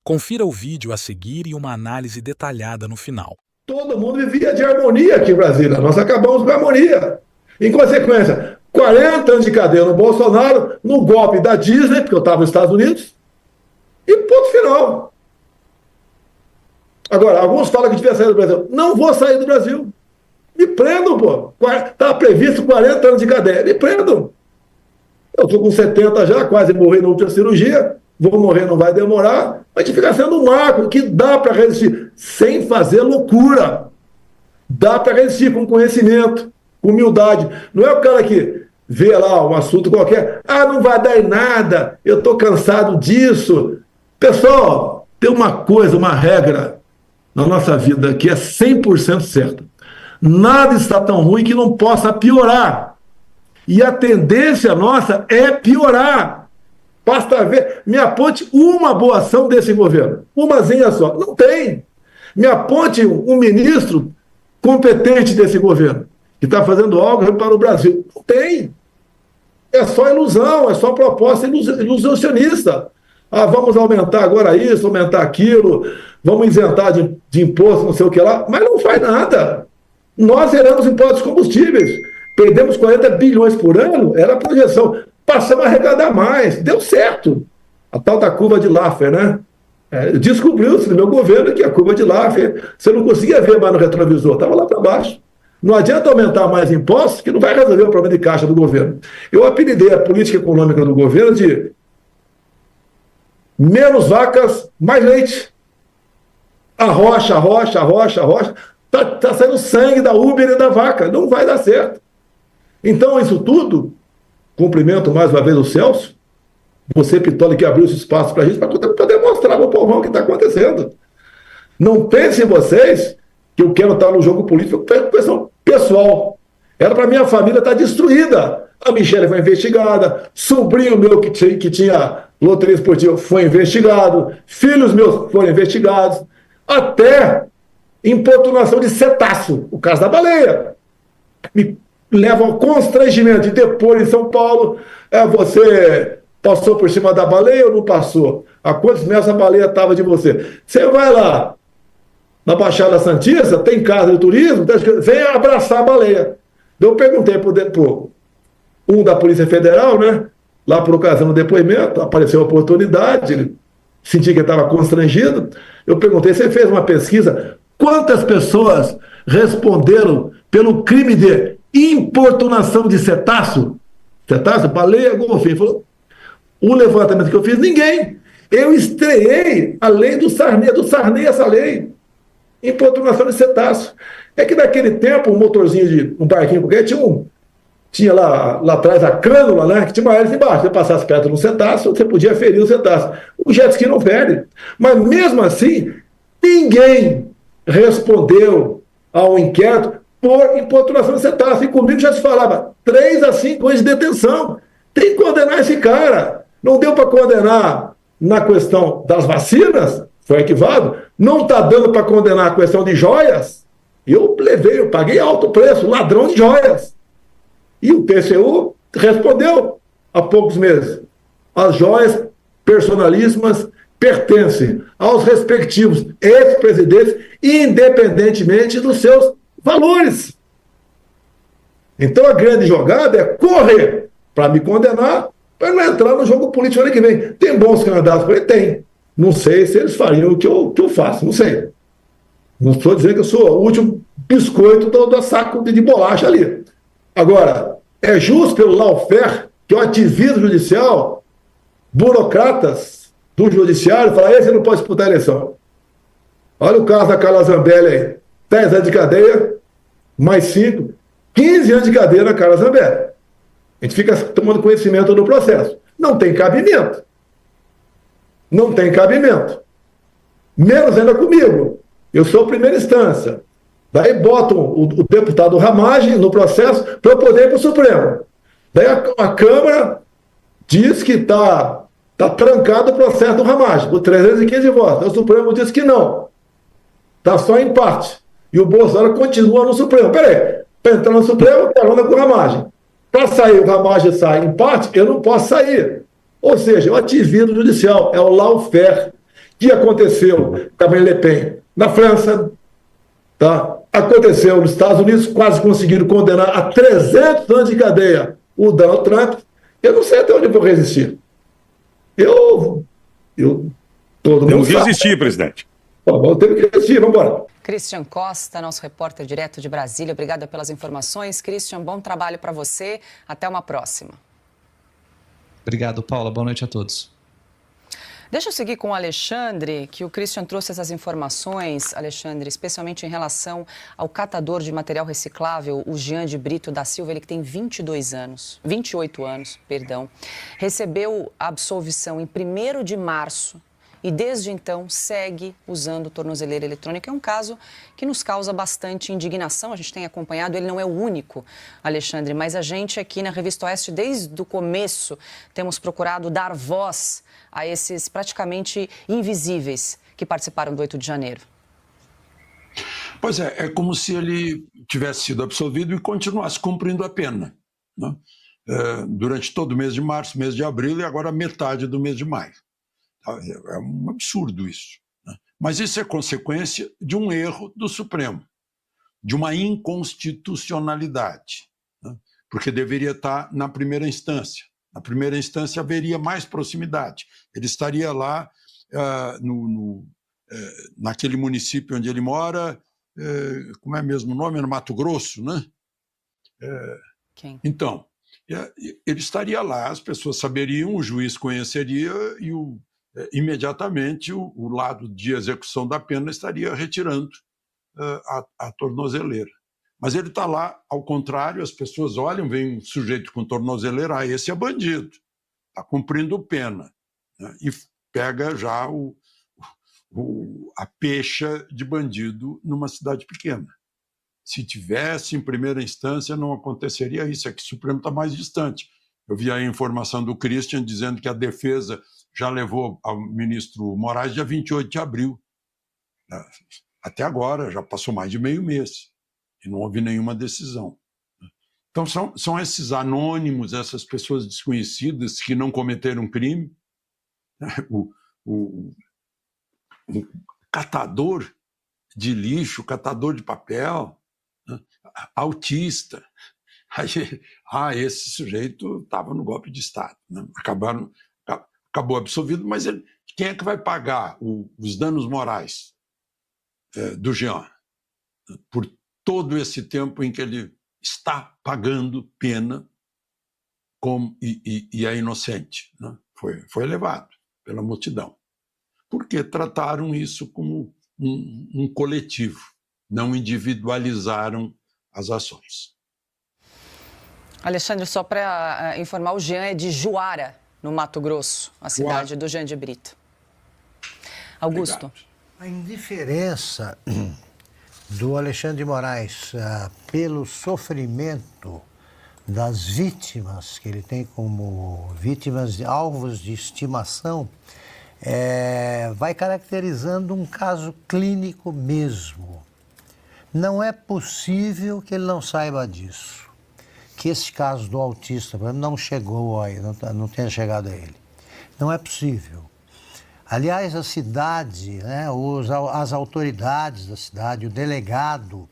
Confira o vídeo a seguir e uma análise detalhada no final. Todo mundo vivia de harmonia aqui em Brasília. Nós acabamos com a harmonia. Em consequência, 40 anos de cadeia no Bolsonaro, no golpe da Disney, porque eu estava nos Estados Unidos, e ponto final. Agora, alguns falam que devia sair do Brasil. Não vou sair do Brasil. Me prendam, pô. Estava previsto 40 anos de cadeia. Me prendam. Eu estou com 70 já, quase morri na última cirurgia. Vou morrer, não vai demorar. A gente fica sendo um marco que dá para resistir, sem fazer loucura. Dá para resistir com conhecimento, com humildade. Não é o cara que vê lá um assunto qualquer, não vai dar em nada, eu estou cansado disso. Pessoal, tem uma coisa, uma regra na nossa vida que é 100% certa. Nada está tão ruim que não possa piorar. E a tendência nossa é piorar. Basta ver, me aponte uma boa ação desse governo. Umazinha só. Não tem. Me aponte um ministro competente desse governo, que está fazendo algo para o Brasil. Não tem. É só ilusão, é só proposta ilusionista. Vamos aumentar agora isso, aumentar aquilo, vamos isentar de imposto, não sei o que lá, mas não faz nada. Nós zeramos impostos de combustíveis, perdemos 40 bilhões por ano, era a projeção. Passamos a arrecadar mais, deu certo. A tal da curva de Laffer, né? Descobriu-se no meu governo que a curva de Laffer, você não conseguia ver mais no retrovisor, estava lá para baixo. Não adianta aumentar mais impostos, que não vai resolver o problema de caixa do governo. Eu apelidei a política econômica do governo de menos vacas, mais leite. Arrocha. Está saindo sangue da Uber e da vaca. Não vai dar certo. Então, isso tudo, cumprimento mais uma vez o Celso, você, Pitoli, que abriu esse espaço para a gente, para poder mostrar para o povão o que está acontecendo. Não pensem vocês que eu quero estar no jogo político por questão pessoal. Era para minha família estar destruída. A Michele foi investigada, sobrinho meu que tinha loteria esportiva foi investigado, filhos meus foram investigados, até importunação de cetáceo, o caso da baleia. Me leva ao constrangimento de depor em São Paulo. Você passou por cima da baleia ou não passou? A quantos metros a baleia estava de você? Você vai lá na Baixada Santista, tem casa de turismo, vem abraçar a baleia. Eu perguntei para um da Polícia Federal, né? Lá por ocasião do depoimento, apareceu a oportunidade, ele senti que estava constrangido. Eu perguntei, você fez uma pesquisa? Quantas pessoas responderam pelo crime de importunação de cetáceo? Cetáceo, baleia, golfinho. Ele falou, o levantamento que eu fiz, ninguém. Eu estreiei a lei do Sarney essa lei. Importunação de cetáceo. É que naquele tempo, um motorzinho de um barquinho qualquer tinha lá atrás a crânula, né, que tinha uma hélice embaixo. Se você passasse perto de um cetáceo, você podia ferir o cetáceo. O jet ski não fere. Mas mesmo assim, ninguém respondeu ao inquérito por importunação de cetáceo. E comigo já se falava 3 a 5 anos de detenção. Tem que condenar esse cara. Não deu para condenar na questão das vacinas, foi arquivado. Não está dando para condenar a questão de joias. Eu paguei alto preço, ladrão de joias. E o TCU respondeu há poucos meses. As joias personalíssimas pertencem aos respectivos ex-presidentes, independentemente dos seus valores. Então a grande jogada é correr para me condenar, para não entrar no jogo político ano que vem. Tem bons candidatos para ele? Tem. Não sei se eles fariam o que eu faço, não sei. Não estou dizendo que eu sou o último biscoito do saco de bolacha ali. Agora, é justo pelo lawfare, que é o ativismo judicial, burocratas do judiciário, falar, esse não pode disputar a eleição. Olha o caso da Carla Zambelli aí. 10 anos de cadeia, mais 5, 15 anos de cadeia na Carla Zambelli. A gente fica tomando conhecimento do processo. Não tem cabimento. Não tem cabimento. Menos ainda comigo. Eu sou a primeira instância. Daí botam o deputado Ramagem no processo para eu poder ir para o Supremo. Daí a Câmara diz que está trancado o processo do Ramagem, por 315 votos. O Supremo diz que não. Está só em empate. E o Bolsonaro continua no Supremo. Peraí, para entrar no Supremo, está com o Ramagem. Para sair, o Ramagem sai em empate, eu não posso sair. Ou seja, o ativismo judicial é o lawfare, que aconteceu com a Marine Le Pen na França, tá? Aconteceu nos Estados Unidos, quase conseguiram condenar a 300 anos de cadeia o Donald Trump. Eu não sei até onde eu vou resistir. Eu todo mundo Temos que sabe. resistir, presidente. Vamos ter que resistir, vamos embora. Christian Costa, nosso repórter direto de Brasília. Obrigada pelas informações. Christian, bom trabalho para você. Até uma próxima. Obrigado, Paula. Boa noite a todos. Deixa eu seguir com o Alexandre, que o Christian trouxe essas informações, Alexandre, especialmente em relação ao catador de material reciclável, o Jean de Brito da Silva, ele que tem 28 anos, recebeu a absolvição em 1º de março e desde então segue usando tornozeleira eletrônica. É um caso que nos causa bastante indignação, a gente tem acompanhado, ele não é o único, Alexandre, mas a gente aqui na Revista Oeste, desde o começo, temos procurado dar voz a esses praticamente invisíveis que participaram do 8 de janeiro. Pois é como se ele tivesse sido absolvido e continuasse cumprindo a pena, né? Durante todo o mês de março, mês de abril e agora metade do mês de maio. É um absurdo isso, né? Mas isso é consequência de um erro do Supremo, de uma inconstitucionalidade, né? Porque deveria estar na primeira instância. Na primeira instância haveria mais proximidade. Ele estaria lá naquele município onde ele mora, como é mesmo o nome? No Mato Grosso, né? Quem? Então, ele estaria lá, as pessoas saberiam, o juiz conheceria e imediatamente o lado de execução da pena estaria retirando a tornozeleira. Mas ele está lá, ao contrário, as pessoas olham, vem um sujeito com tornozeleira, esse é bandido, está cumprindo pena, né? E pega já a pecha de bandido numa cidade pequena. Se tivesse em primeira instância, não aconteceria isso, é que o Supremo está mais distante. Eu vi a informação do Christian dizendo que a defesa já levou ao ministro Moraes dia 28 de abril. Até agora, já passou mais de meio mês. E não houve nenhuma decisão. Então, são esses anônimos, essas pessoas desconhecidas que não cometeram crime. O catador de lixo, catador de papel, né? Autista. Esse sujeito estava no golpe de Estado, né? Acabou absolvido, mas quem é que vai pagar os danos morais do Jean? Por todo esse tempo em que ele está pagando pena e é inocente, né? Foi levado pela multidão. Porque trataram isso como um coletivo, não individualizaram as ações. Alexandre, só para informar, o Jean é de Juara, no Mato Grosso, a cidade do Jean de Brito. Augusto. Obrigado. A indiferença do Alexandre de Moraes pelo sofrimento das vítimas, que ele tem como vítimas de alvos de estimação, vai caracterizando um caso clínico mesmo. Não é possível que ele não saiba disso. Que esse caso do autista, por exemplo, não chegou aí, não tenha chegado a ele. Não é possível. Aliás, a cidade, né, as autoridades da cidade, o delegado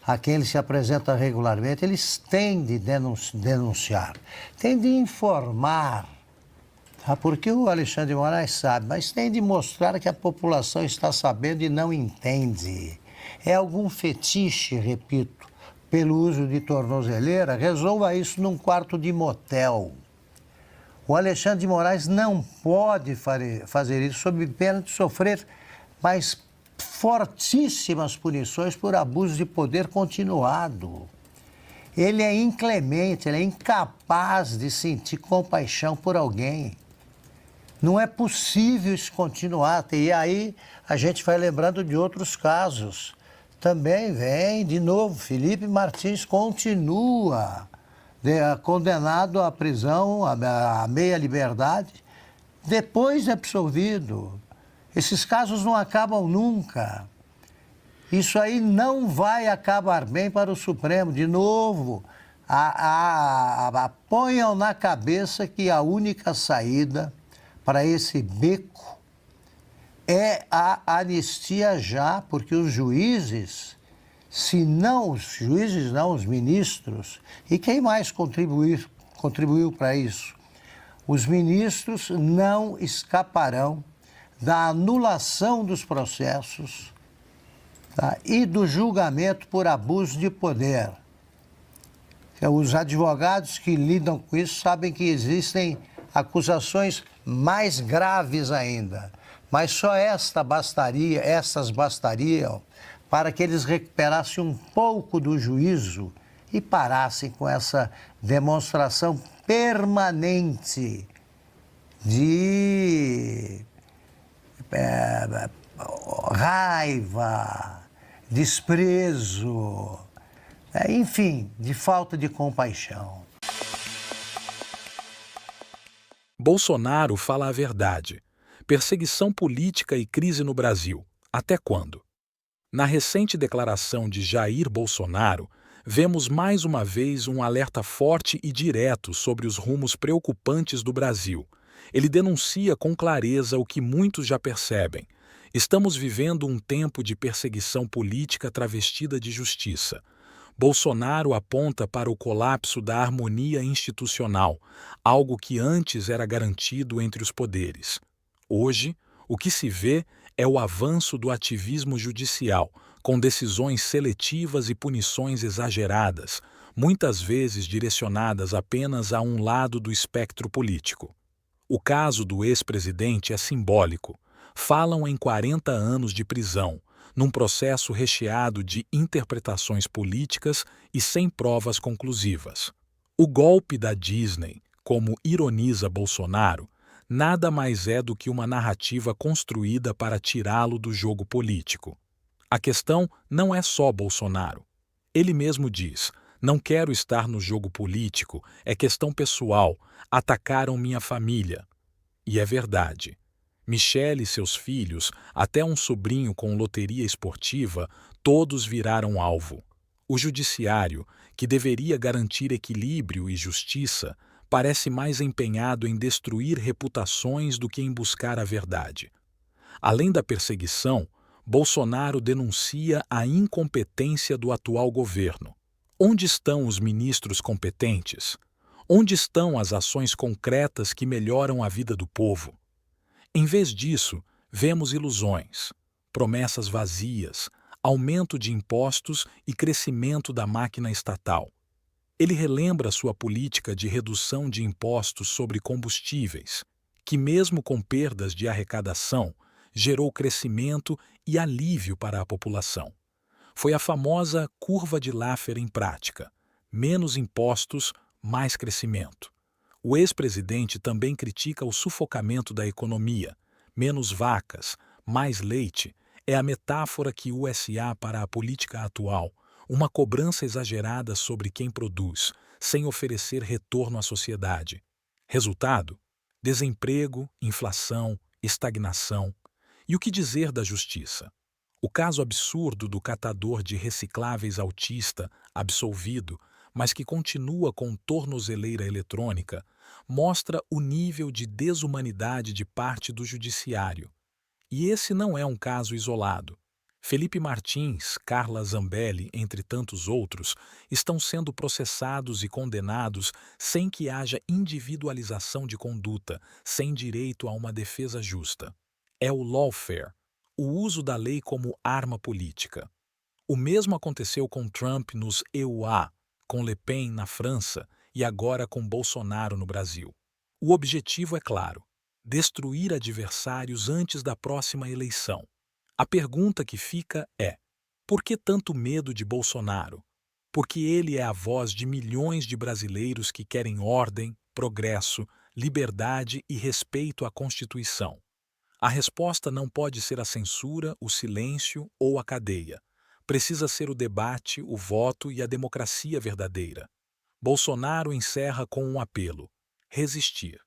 a quem ele se apresenta regularmente, eles têm de denunciar, têm de informar, tá? Porque o Alexandre de Moraes sabe, mas tem de mostrar que a população está sabendo e não entende. É algum fetiche, repito, pelo uso de tornozeleira, resolva isso num quarto de motel. O Alexandre de Moraes não pode fazer isso sob pena de sofrer mais fortíssimas punições por abuso de poder continuado. Ele é inclemente, ele é incapaz de sentir compaixão por alguém. Não é possível isso continuar. E aí a gente vai lembrando de outros casos. Também vem, de novo, Felipe Martins continua condenado à prisão, à meia liberdade, depois de absolvido. Esses casos não acabam nunca. Isso aí não vai acabar bem para o Supremo. De novo, ponham na cabeça que a única saída para esse beco é a anistia já, porque os juízes, se não os juízes, não os ministros, e quem mais contribuiu para isso? Os ministros não escaparão da anulação dos processos, tá? E do julgamento por abuso de poder. Os advogados que lidam com isso sabem que existem acusações mais graves ainda, mas só essas bastariam para que eles recuperassem um pouco do juízo e parassem com essa demonstração permanente de raiva, desprezo, enfim, de falta de compaixão. Bolsonaro fala a verdade. Perseguição política e crise no Brasil. Até quando? Na recente declaração de Jair Bolsonaro, vemos mais uma vez um alerta forte e direto sobre os rumos preocupantes do Brasil. Ele denuncia com clareza o que muitos já percebem. Estamos vivendo um tempo de perseguição política travestida de justiça. Bolsonaro aponta para o colapso da harmonia institucional, algo que antes era garantido entre os poderes. Hoje, o que se vê é o avanço do ativismo judicial, com decisões seletivas e punições exageradas, muitas vezes direcionadas apenas a um lado do espectro político. O caso do ex-presidente é simbólico. Falam em 40 anos de prisão, num processo recheado de interpretações políticas e sem provas conclusivas. O golpe da Disney, como ironiza Bolsonaro, nada mais é do que uma narrativa construída para tirá-lo do jogo político. A questão não é só Bolsonaro. Ele mesmo diz: não quero estar no jogo político, é questão pessoal, atacaram minha família. E é verdade. Michele e seus filhos, até um sobrinho com loteria esportiva, todos viraram alvo. O judiciário, que deveria garantir equilíbrio e justiça, parece mais empenhado em destruir reputações do que em buscar a verdade. Além da perseguição, Bolsonaro denuncia a incompetência do atual governo. Onde estão os ministros competentes? Onde estão as ações concretas que melhoram a vida do povo? Em vez disso, vemos ilusões, promessas vazias, aumento de impostos e crescimento da máquina estatal. Ele relembra sua política de redução de impostos sobre combustíveis, que mesmo com perdas de arrecadação, gerou crescimento e alívio para a população. Foi a famosa curva de Laffer em prática: menos impostos, mais crescimento. O ex-presidente também critica o sufocamento da economia. Menos vacas, mais leite é a metáfora que USA para a política atual, uma cobrança exagerada sobre quem produz, sem oferecer retorno à sociedade. Resultado? Desemprego, inflação, estagnação. E o que dizer da justiça? O caso absurdo do catador de recicláveis autista, absolvido, mas que continua com tornozeleira eletrônica, mostra o nível de desumanidade de parte do judiciário. E esse não é um caso isolado. Felipe Martins, Carla Zambelli, entre tantos outros, estão sendo processados e condenados sem que haja individualização de conduta, sem direito a uma defesa justa. É o lawfare, o uso da lei como arma política. O mesmo aconteceu com Trump nos EUA, com Le Pen na França e agora com Bolsonaro no Brasil. O objetivo é claro: destruir adversários antes da próxima eleição. A pergunta que fica é: por que tanto medo de Bolsonaro? Porque ele é a voz de milhões de brasileiros que querem ordem, progresso, liberdade e respeito à Constituição. A resposta não pode ser a censura, o silêncio ou a cadeia. Precisa ser o debate, o voto e a democracia verdadeira. Bolsonaro encerra com um apelo: resistir.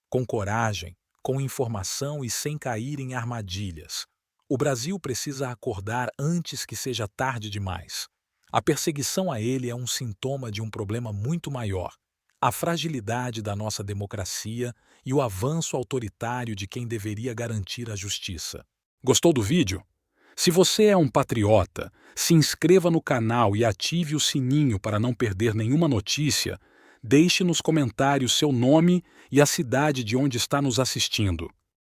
Com coragem, com informação e sem cair em armadilhas. O Brasil precisa acordar antes que seja tarde demais. A perseguição a ele é um sintoma de um problema muito maior: a fragilidade da nossa democracia e o avanço autoritário de quem deveria garantir a justiça. Gostou do vídeo? Se você é um patriota, se inscreva no canal e ative o sininho para não perder nenhuma notícia. Deixe nos comentários seu nome e a cidade de onde está nos assistindo.